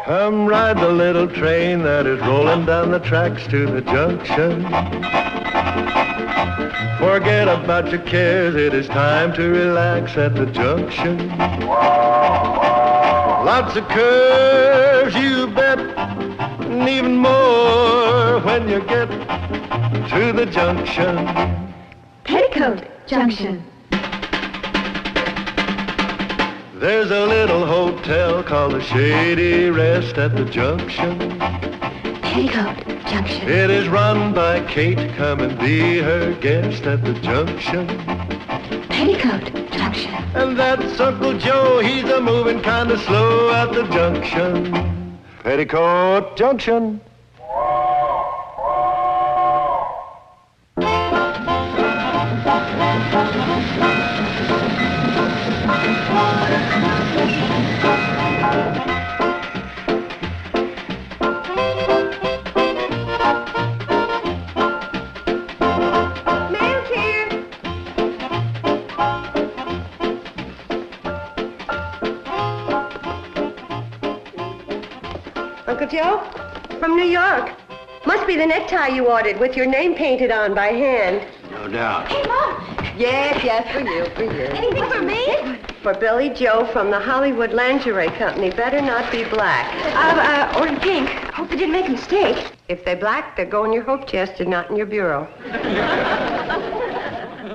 Come ride the little train that is rolling down the tracks to the junction. Forget about your cares, it is time to relax at the junction. Lots of curves, you bet, and even more when you get to the junction. Petticoat Junction. There's a little hotel called the Shady Rest at the junction. Petticoat Junction. It is run by Kate, come and be her guest at the junction. Petticoat Junction. And that's Uncle Joe, he's a moving kind of slow at the junction. Petticoat Junction. Uncle Joe? From New York. Must be the necktie you ordered with your name painted on by hand. No doubt. Hey, Mom. Yes, for you. Anything for me? For Billy Joe from the Hollywood Lingerie Company. Better not be black. Ordered pink. Hope they didn't make a mistake. If they're black, they'll go in your hope chest and not in your bureau.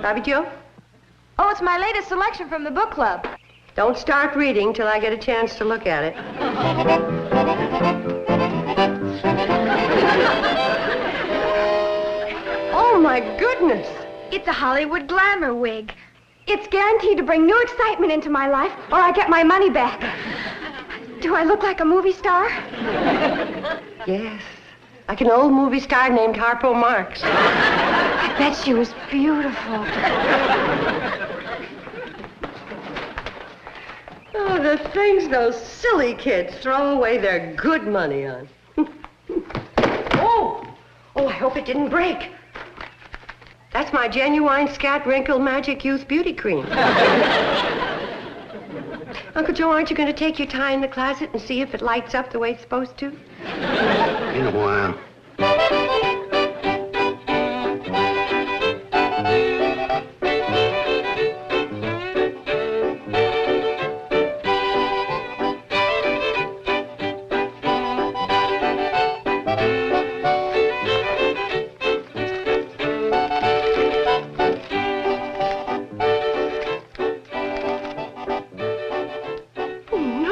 Bobby Joe? Oh, it's my latest selection from the book club. Don't start reading till I get a chance to look at it. Oh, my goodness. It's a Hollywood glamour wig. It's guaranteed to bring new excitement into my life, or I get my money back. Do I look like a movie star? Yes. Like an old movie star named Harpo Marx. I bet she was beautiful. Oh, the things those silly kids throw away their good money on. Oh, I hope it didn't break. That's my genuine Scat Wrinkle Magic Youth Beauty Cream. Uncle Joe, aren't you going to take your tie in the closet and see if it lights up the way it's supposed to? In a while.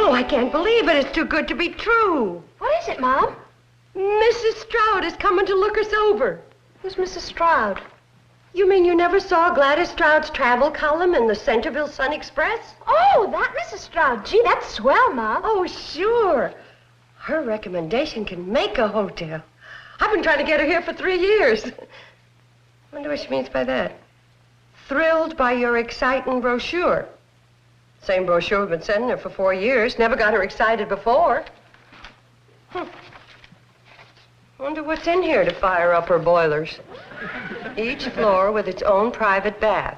I can't believe it. It's too good to be true. What is it, Mom? Mrs. Stroud is coming to look us over. Who's Mrs. Stroud? You mean you never saw Gladys Stroud's travel column in the Centerville Sun Express? Oh, that Mrs. Stroud. Gee, that's swell, Mom. Oh, sure. Her recommendation can make a hotel. I've been trying to get her here for 3 years. Wonder what she means by that. Thrilled by your exciting brochure. Same brochure we've been sending her for 4 years. Never got her excited before. Wonder what's in here to fire up her boilers. Each floor with its own private bath.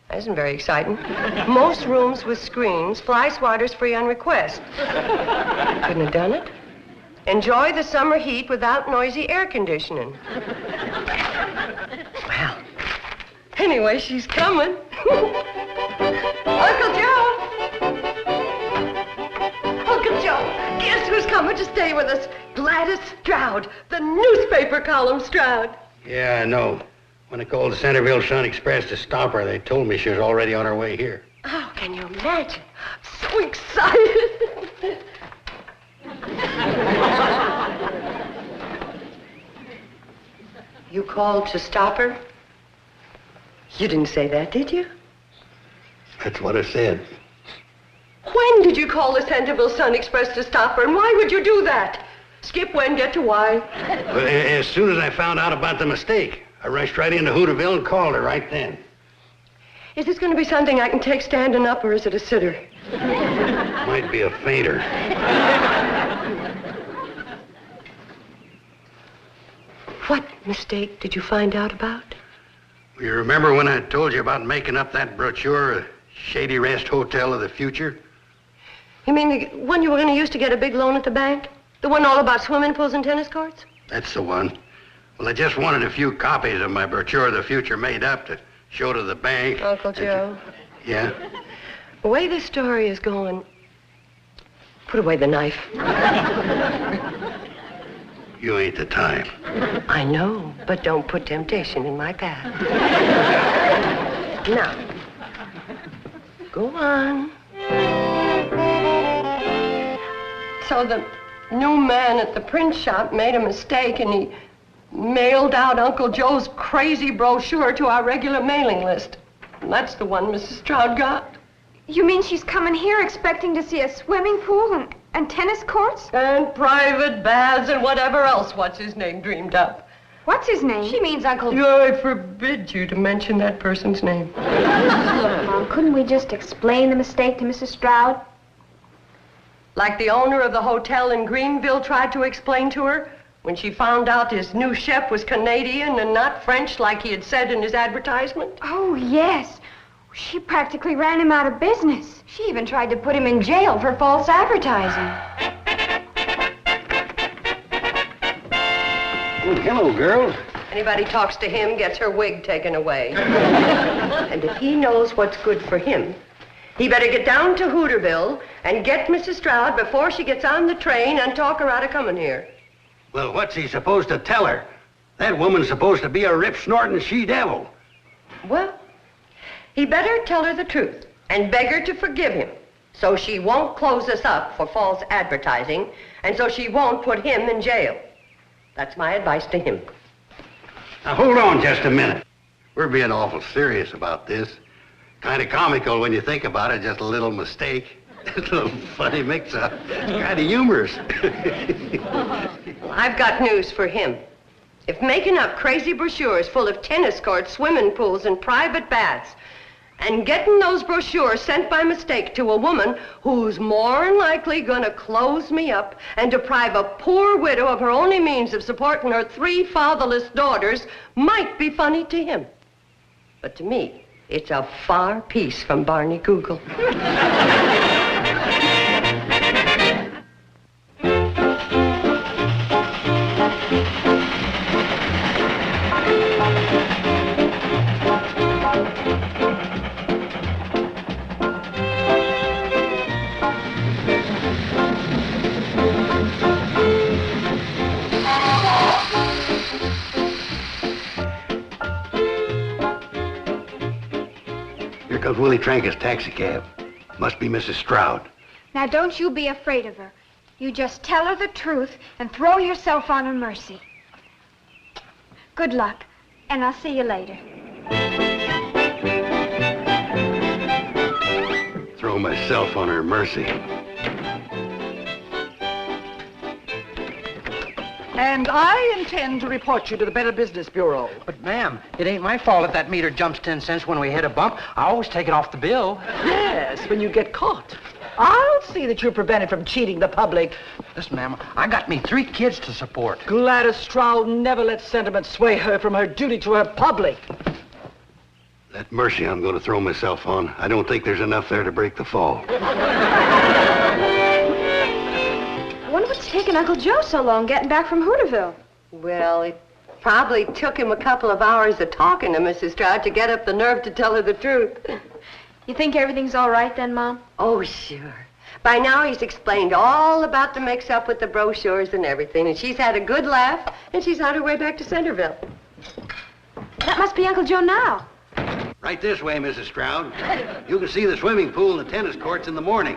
That isn't very exciting. Most rooms with screens, fly swatters free on request. Couldn't have done it. Enjoy the summer heat without noisy air conditioning. Well, anyway, she's coming. Uncle Joe! Uncle Joe, guess who's coming to stay with us? Gladys Stroud, the newspaper column Stroud. Yeah, I know. When I called the Centerville Sun Express to stop her, they told me she was already on her way here. Oh, can you imagine? I'm so excited. You called to stop her? You didn't say that, did you? That's what I said. When did you call the Centerville Sun Express to stop her, and why would you do that? Skip when, get to why. Well, as soon as I found out about the mistake, I rushed right into Hooterville and called her right then. Is this going to be something I can take standing up, or is it a sitter? Might be a fainter. What mistake did you find out about? You remember when I told you about making up that brochure, Shady Rest Hotel of the Future? You mean the one you were going to use to get a big loan at the bank? The one all about swimming pools and tennis courts? That's the one. Well, I just wanted a few copies of my brochure, The Future Made Up, to show to the bank. Uncle Joe. Yeah? The way this story is going, put away the knife. You ain't the time. I know, but don't put temptation in my path. Now, go on. So the new man at the print shop made a mistake and he mailed out Uncle Joe's crazy brochure to our regular mailing list. And that's the one Mrs. Stroud got. You mean she's coming here expecting to see a swimming pool and tennis courts? And private baths and whatever else what's-his-name dreamed up. What's his name? She means Uncle... I forbid you to mention that person's name. Look, Mom, couldn't we just explain the mistake to Mrs. Stroud? Like the owner of the hotel in Greenville tried to explain to her when she found out his new chef was Canadian and not French like he had said in his advertisement. Oh, yes. She practically ran him out of business. She even tried to put him in jail for false advertising. Oh, hello, girls. Anybody talks to him gets her wig taken away. And if he knows what's good for him, he better get down to Hooterville and get Mrs. Stroud before she gets on the train and talk her out of coming here. Well, what's he supposed to tell her? That woman's supposed to be a rip-snorting she-devil. Well, he better tell her the truth and beg her to forgive him so she won't close us up for false advertising and so she won't put him in jail. That's my advice to him. Now, hold on just a minute. We're being awful serious about this. Kind of comical when you think about it, just a little mistake. A little funny mix-up. Kind of humorous. Well, I've got news for him. If making up crazy brochures full of tennis courts, swimming pools, and private baths, and getting those brochures sent by mistake to a woman who's more than likely gonna close me up and deprive a poor widow of her only means of supporting her 3 fatherless daughters might be funny to him. But to me, it's a far piece from Barney Google. Here comes Willie Tranker's taxi cab. Must be Mrs. Stroud. Now, don't you be afraid of her. You just tell her the truth and throw yourself on her mercy. Good luck, and I'll see you later. Throw myself on her mercy. And I intend to report you to the Better Business Bureau. But, ma'am, it ain't my fault if that meter jumps 10 cents when we hit a bump. I always take it off the bill. Yes, when you get caught. I'll see that you're prevented from cheating the public. Listen, ma'am, I got me 3 kids to support. Gladys Stroud never let sentiment sway her from her duty to her public. That mercy I'm going to throw myself on, I don't think there's enough there to break the fall. I wonder what's taking Uncle Joe so long getting back from Hooterville. Well, it probably took him a couple of hours of talking to Mrs. Stroud to get up the nerve to tell her the truth. You think everything's all right then, Mom? Oh, sure. By now he's explained all about the mix-up with the brochures and everything, and she's had a good laugh, and she's on her way back to Centerville. That must be Uncle Joe now. Right this way, Mrs. Stroud. You can see the swimming pool and the tennis courts in the morning.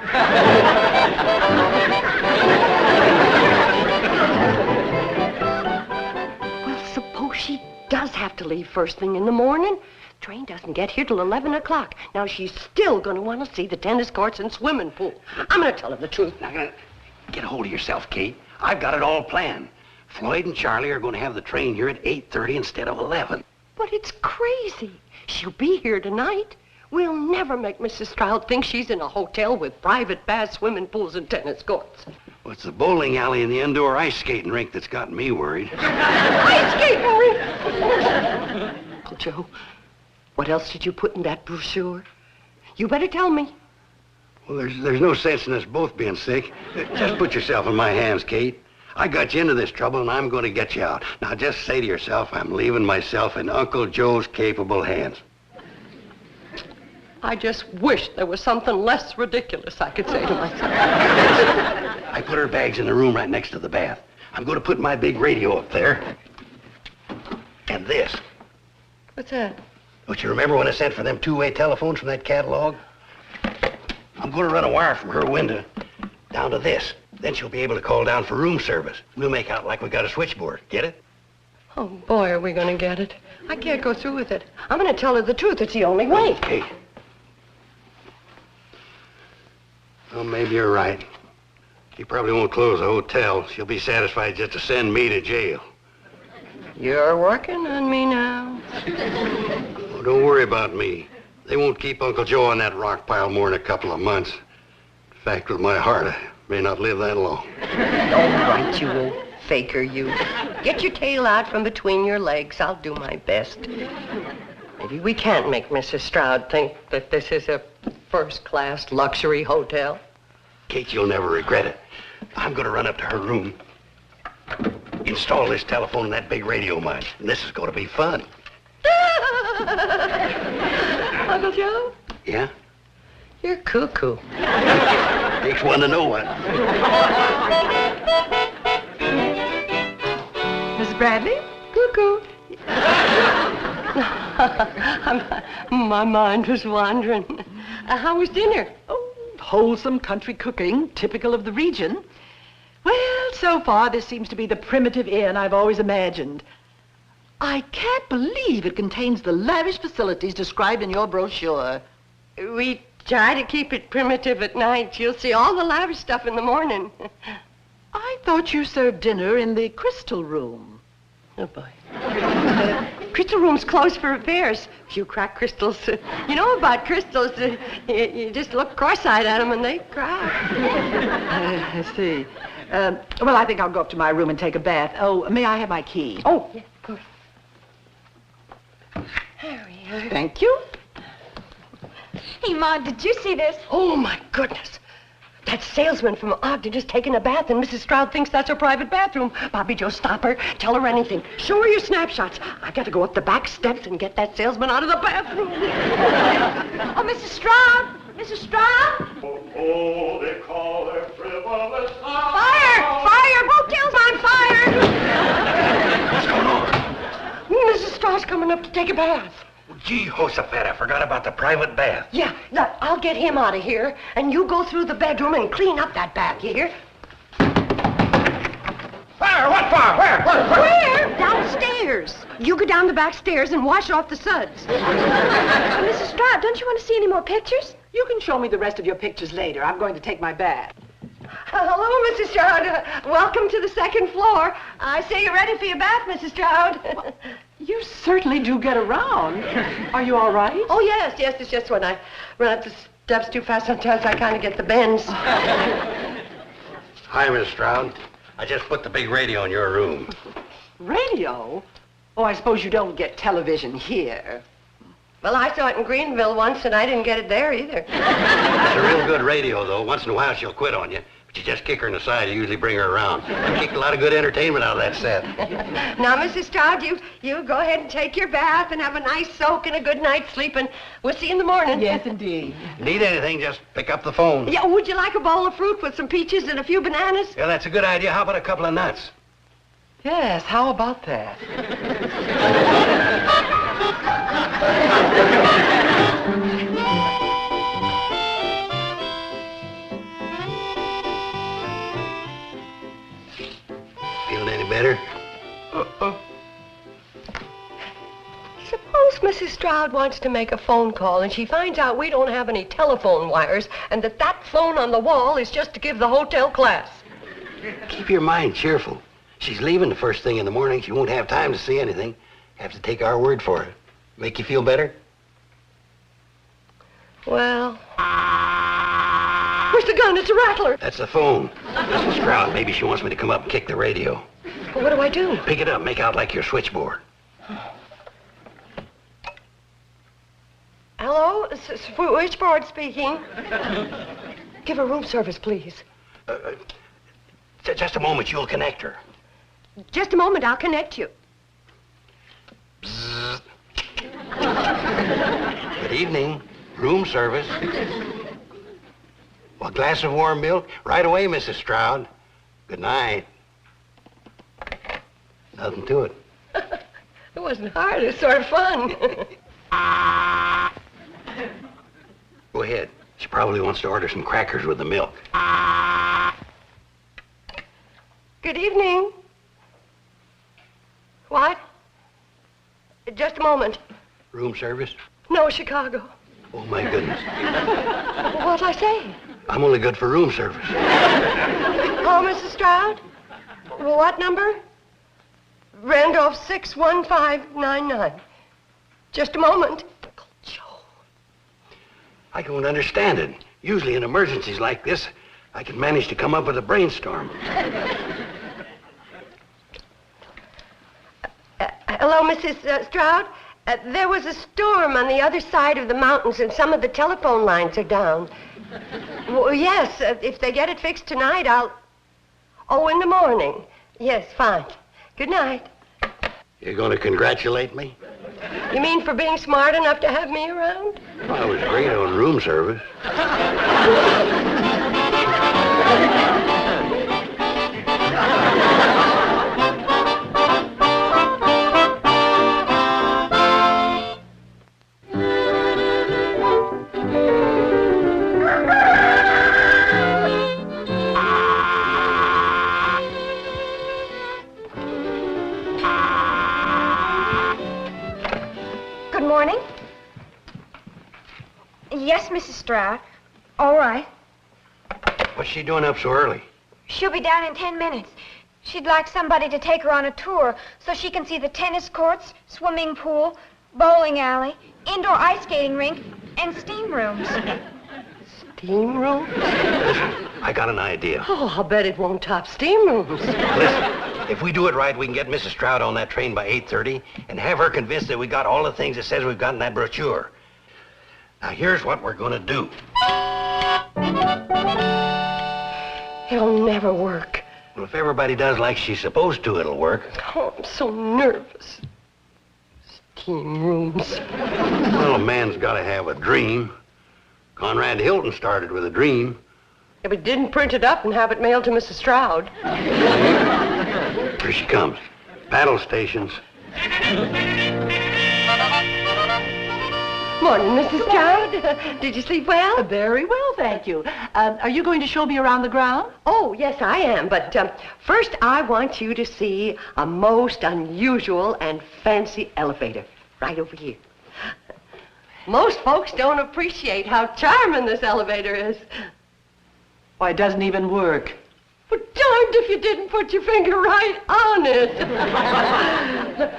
Well, suppose she does have to leave first thing in the morning. Train doesn't get here till 11 o'clock. Now, she's still going to want to see the tennis courts and swimming pool. I'm going to tell her the truth. Now, get a hold of yourself, Kate. I've got it all planned. Floyd and Charlie are going to have the train here at 8:30 instead of 11. But it's crazy. She'll be here tonight. We'll never make Mrs. Stroud think she's in a hotel with private baths, swimming pools, and tennis courts. Well, it's the bowling alley and the indoor ice skating rink that's got me worried. Ice skating rink! Uncle Joe, what else did you put in that brochure? You better tell me. Well, there's no sense in us both being sick. Just put yourself in my hands, Kate. I got you into this trouble, and I'm going to get you out. Now, just say to yourself, I'm leaving myself in Uncle Joe's capable hands. I just wish there was something less ridiculous I could say to myself. I put her bags in the room right next to the bath. I'm going to put my big radio up there. And this. What's that? Don't you remember when I sent for them two-way telephones from that catalog? I'm going to run a wire from her window down to this. Then she'll be able to call down for room service. We'll make out like we got a switchboard. Get it? Oh, boy, are we going to get it. I can't go through with it. I'm going to tell her the truth. It's the only way. Kate. Well, maybe you're right. She probably won't close the hotel. She'll be satisfied just to send me to jail. You're working on me now. Oh, don't worry about me. They won't keep Uncle Joe on that rock pile more than a couple of months. In fact, with my heart, I may not live that long. All right, you old faker, you. Get your tail out from between your legs. I'll do my best. Maybe we can't make Mrs. Stroud think that this is a first-class luxury hotel. Kate, you'll never regret it. I'm going to run up to her room, install this telephone and that big radio of mine, and this is going to be fun. Uncle Joe? Yeah? You're cuckoo. Takes one to know one. Miss Bradley? Cuckoo. My mind was wandering. How was dinner? Oh, wholesome country cooking, typical of the region. Well, so far, this seems to be the primitive inn I've always imagined. I can't believe it contains the lavish facilities described in your brochure. We try to keep it primitive at night. You'll see all the lavish stuff in the morning. I thought you served dinner in the Crystal Room. Oh, boy. Crystal Room's closed for repairs. You crack crystals. You know about crystals. You just look cross-eyed at them and they crack. I see. Well, I think I'll go up to my room and take a bath. Oh, may I have my key? Oh, yeah, of course. There we are. Thank you. Hey, Ma, did you see this? Oh, my goodness. That salesman from Ogden is taking a bath, and Mrs. Stroud thinks that's her private bathroom. Bobby Joe, stop her. Tell her anything. Show her your snapshots. I got to go up the back steps and get that salesman out of the bathroom. Oh, Mrs. Stroud! Mrs. Stroud! Oh, they call her frivolous. Fire! Fire! Hotel's on fire! What's going on? Mrs. Stroud's coming up to take a bath. Gee, Josephat, I forgot about the private bath. Yeah, now, I'll get him out of here, and you go through the bedroom and clean up that bath, you hear? Fire? What fire? Where? Where? Downstairs. You go down the back stairs and wash off the suds. Mrs. Stroud, don't you want to see any more pictures? You can show me the rest of your pictures later. I'm going to take my bath. Hello, Mrs. Stroud. Welcome to the second floor. I say you're ready for your bath, Mrs. Stroud. You certainly do get around. Are you all right? Oh, yes. It's just when I run up the steps too fast, sometimes I kind of get the bends. Hi, Miss Stroud. I just put the big radio in your room. Radio? Oh, I suppose you don't get television here. Well, I saw it in Greenville once, and I didn't get it there either. It's a real good radio, though. Once in a while, she'll quit on you. But you just kick her in the side. You usually bring her around. You kicked a lot of good entertainment out of that set. Now, Mrs. Stroud, you go ahead and take your bath and have a nice soak and a good night's sleep, and we'll see you in the morning. Yes, indeed. Need anything, just pick up the phone. Yeah, would you like a bowl of fruit with some peaches and a few bananas? Yeah, that's a good idea. How about a couple of nuts? Yes, how about that? Feeling any better? Suppose Mrs. Stroud wants to make a phone call and she finds out we don't have any telephone wires and that phone on the wall is just to give the hotel class. Keep your mind cheerful. She's leaving the first thing in the morning. She won't have time to see anything. Have to take our word for it. Make you feel better? Well... Where's the gun? It's a rattler. That's the phone. Mrs. Stroud, maybe she wants me to come up and kick the radio. Well, what do I do? Pick it up, make out like your switchboard. Hello? Switchboard speaking. give her room service, please. Just a moment, you'll connect her. Just a moment, I'll connect you. Bzzz. Good evening. Room service. A glass of warm milk? Right away, Mrs. Stroud. Good night. Nothing to it. It wasn't hard. It's sort of fun. Go ahead. She probably wants to order some crackers with the milk. Good evening. What? Just a moment. Room service? No, Chicago. Oh, my goodness. What'd I say? I'm only good for room service. Oh, Mrs. Stroud? What number? Randolph 61599. Just a moment. I don't understand it. Usually in emergencies like this, I can manage to come up with a brainstorm. Hello, Mrs. Stroud? There was a storm on the other side of the mountains and some of the telephone lines are down. Well, yes, if they get it fixed tonight, I'll... Oh, in the morning. Yes, fine. Good night. You're going to congratulate me? You mean for being smart enough to have me around? Well, I was great on room service. Good morning. Yes, Mrs. Stroud. All right. What's she doing up so early? She'll be down in 10 minutes. She'd like somebody to take her on a tour so she can see the tennis courts, swimming pool, bowling alley, indoor ice skating rink, and steam rooms. Steam rooms? Listen, I got an idea. Oh, I'll bet it won't top steam rooms. Listen, if we do it right, we can get Mrs. Stroud on that train by 8:30 and have her convinced that we got all the things it says we've got in that brochure. Now, here's what we're going to do. It'll never work. Well, if everybody does like she's supposed to, it'll work. Oh, I'm so nervous. Steam rooms. Well, a man's got to have a dream. Conrad Hilton started with a dream. Yeah, but didn't print it up and have it mailed to Mrs. Stroud. Here she comes. Paddle stations. Morning, Mrs. Stroud. Did you sleep well? Very well, thank you. Are you going to show me around the ground? Oh, yes, I am. But first, I want you to see a most unusual and fancy elevator right over here. Most folks don't appreciate how charming this elevator is. Why, it doesn't even work. But darned if you didn't put your finger right on it.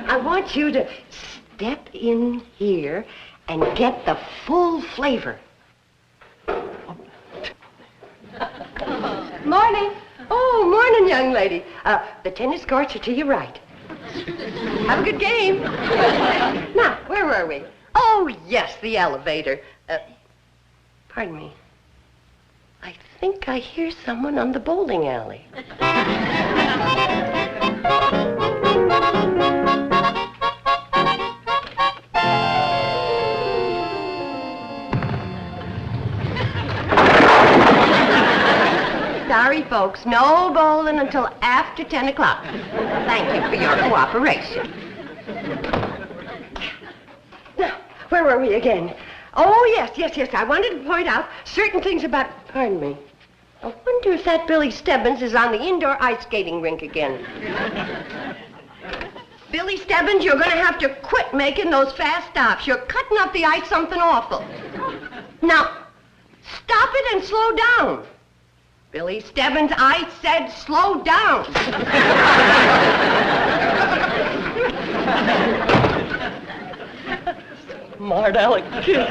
I want you to step in here and get the full flavor. Morning. Oh, morning, young lady. The tennis courts are to your right. Have a good game. Now, where were we? Oh, yes, the elevator. Pardon me. I think I hear someone on the bowling alley. Sorry, folks, no bowling until after 10 o'clock. Thank you for your cooperation. Now, where were we again? Oh, yes. I wanted to point out certain things about... Pardon me. I wonder if that Billy Stebbins is on the indoor ice skating rink again. Billy Stebbins, you're going to have to quit making those fast stops. You're cutting up the ice something awful. Now, stop it and slow down. Billy Stebbins, I said slow down. Smart aleck kid.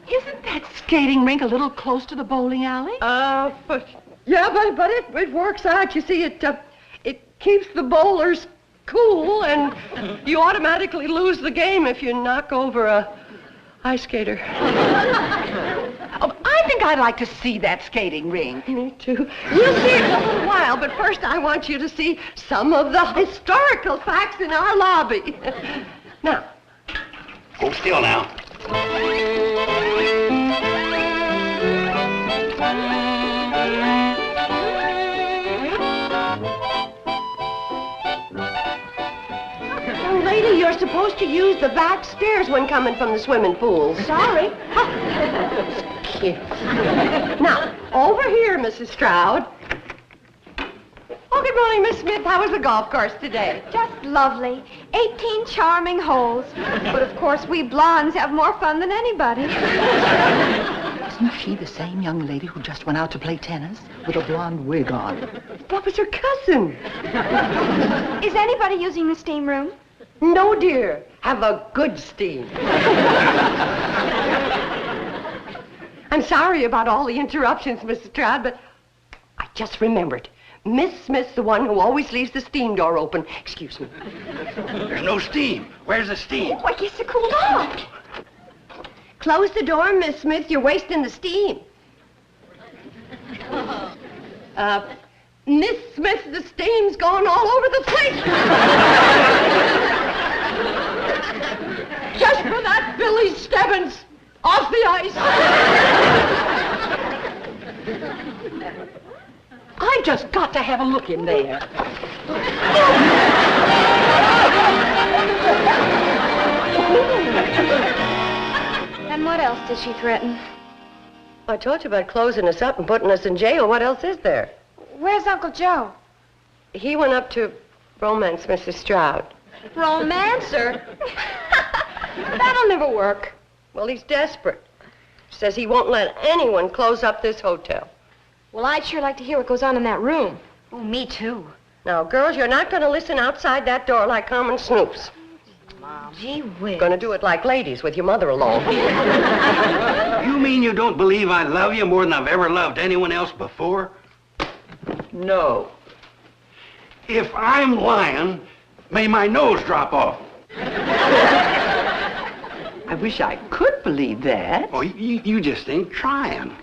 Isn't that skating rink a little close to the bowling alley? But it works out. You see, it keeps the bowlers cool, and you automatically lose the game if you knock over a ice skater. Oh, I think I'd like to see that skating rink. Me too. We'll see it in a little while, but first I want you to see some of the historical facts in our lobby. Now. Hold still now. Young lady, you're supposed to use the back stairs when coming from the swimming pool. Sorry. Kids. Now, over here, Mrs. Stroud. Oh, good morning, Miss Smith. How was the golf course today? Just lovely. 18 charming holes. But of course, we blondes have more fun than anybody. Isn't she the same young lady who just went out to play tennis with a blonde wig on? That was her cousin. Is anybody using the steam room? No, dear. Have a good steam. I'm sorry about all the interruptions, Mrs. Stroud, but I just remembered. Miss Smith's the one who always leaves the steam door open. Excuse me. There's no steam. Where's the steam? Oh, I guess it cooled off. Close the door, Miss Smith. You're wasting the steam. Miss Smith, the steam's going all over the place. Just for that Billy Stebbins off the ice. I just got to have a look in there. And what else did she threaten? I told you about closing us up and putting us in jail. What else is there? Where's Uncle Joe? He went up to romance Mrs. Stroud. Romancer? That'll never work. Well, he's desperate. Says he won't let anyone close up this hotel. Well, I'd sure like to hear what goes on in that room. Oh, me too. Now, girls, you're not going to listen outside that door like common snoops. Mom. Gee whiz. Going to do it like ladies with your mother along. You mean you don't believe I love you more than I've ever loved anyone else before? No. If I'm lying, may my nose drop off. I wish I could believe that. Oh, you just ain't trying.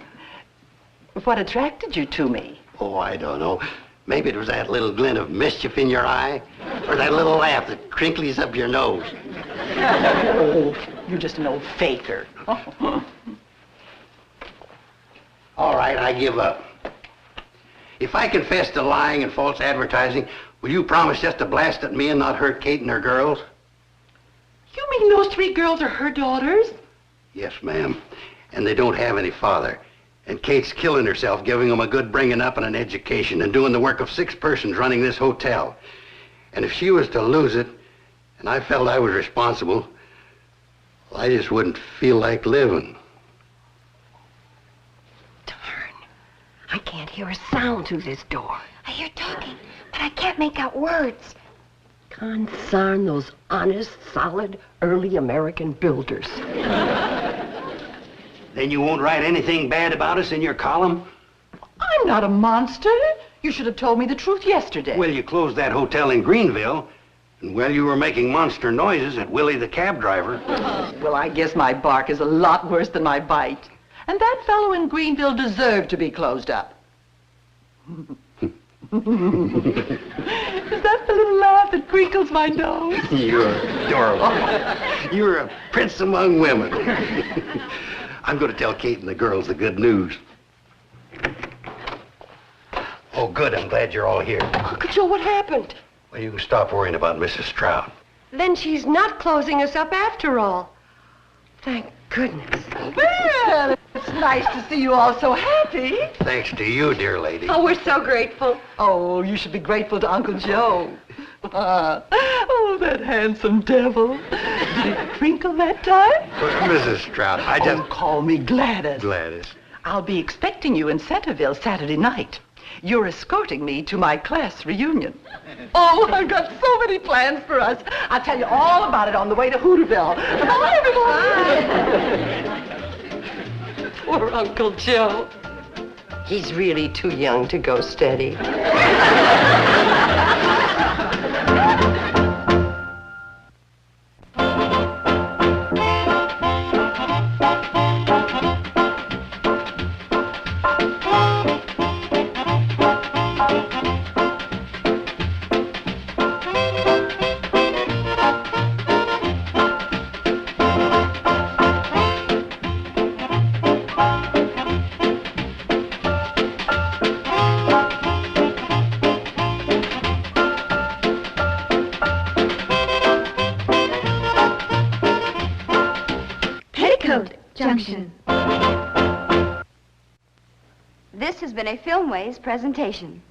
What attracted you to me? Oh, I don't know. Maybe it was that little glint of mischief in your eye, or that little laugh that crinkles up your nose. Oh, you're just an old faker. All right, I give up. If I confess to lying and false advertising, will you promise just to blast at me and not hurt Kate and her girls? You mean those 3 girls are her daughters? Yes, ma'am. And they don't have any father. And Kate's killing herself, giving them a good bringing up and an education, and doing the work of 6 persons running this hotel. And if she was to lose it, and I felt I was responsible, well, I just wouldn't feel like living. Darn. I can't hear a sound through this door. I hear talking, but I can't make out words. Consarn those honest, solid, early American builders. Then you won't write anything bad about us in your column? I'm not a monster. You should have told me the truth yesterday. Well, you closed that hotel in Greenville, and while you were making monster noises at Willie the cab driver. Well, I guess my bark is a lot worse than my bite. And that fellow in Greenville deserved to be closed up. Is that the little laugh that crinkles my nose? You're adorable. You're a prince among women. I'm going to tell Kate and the girls the good news. Oh, good. I'm glad you're all here. Uncle Joe, what happened? Well, you can stop worrying about Mrs. Stroud. Then she's not closing us up after all. Thank goodness. Well, it's nice to see you all so happy. Thanks to you, dear lady. Oh, we're so grateful. Oh, you should be grateful to Uncle Joe. Oh, that handsome devil. Did it crinkle that time? Mrs. Stroud, I just... Oh, call me Gladys. Gladys. I'll be expecting you in Centerville Saturday night. You're escorting me to my class reunion. Oh, I've got so many plans for us. I'll tell you all about it on the way to Hooterville. Bye, everyone. Poor Uncle Joe. He's really too young to go steady. This has been a Filmways presentation.